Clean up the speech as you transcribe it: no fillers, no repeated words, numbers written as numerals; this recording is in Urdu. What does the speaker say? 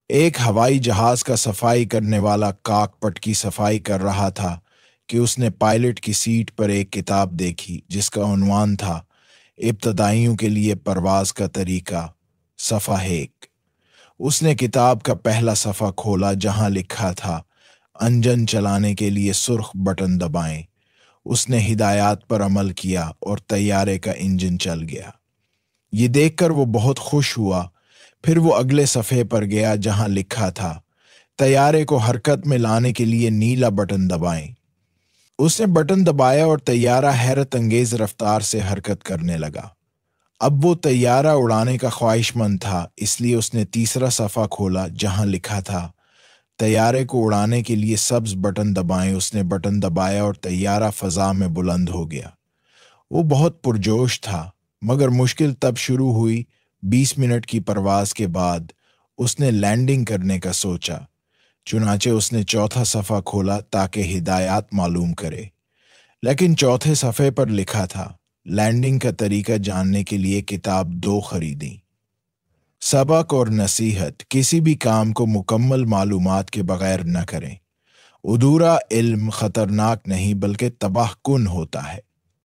ایک ہوائی جہاز کا صفائی کرنے والا کاک پٹ کی صفائی کر رہا تھا کہ اس نے پائلٹ کی سیٹ پر ایک کتاب دیکھی جس کا عنوان تھا ابتدائیوں کے لیے پرواز کا طریقہ، صفحہ 1۔ اس نے کتاب کا پہلا صفحہ کھولا جہاں لکھا تھا انجن چلانے کے لیے سرخ بٹن دبائیں۔ اس نے ہدایات پر عمل کیا اور طیارے کا انجن چل گیا۔ یہ دیکھ کر وہ بہت خوش ہوا۔ پھر وہ اگلے صفحے پر گیا جہاں لکھا تھا طیارے کو حرکت میں لانے کے لیے نیلا بٹن دبائیں۔ اس نے بٹن دبایا اور طیارہ حیرت انگیز رفتار سے حرکت کرنے لگا۔ اب وہ طیارہ اڑانے کا خواہش مند تھا، اس لیے اس نے تیسرا صفحہ کھولا جہاں لکھا تھا طیارے کو اڑانے کے لیے سبز بٹن دبائیں۔ اس نے بٹن دبایا اور طیارہ فضا میں بلند ہو گیا۔ وہ بہت پرجوش تھا، مگر مشکل تب شروع ہوئی 20 منٹ کی پرواز کے بعد اس نے لینڈنگ کرنے کا سوچا۔ چنانچہ اس نے چوتھا صفحہ کھولا تاکہ ہدایات معلوم کرے، لیکن چوتھے صفحے پر لکھا تھا لینڈنگ کا طریقہ جاننے کے لیے کتاب 2 خریدیں۔ سبق اور نصیحت: کسی بھی کام کو مکمل معلومات کے بغیر نہ کریں۔ ادھورا علم خطرناک نہیں بلکہ تباہ کن ہوتا ہے۔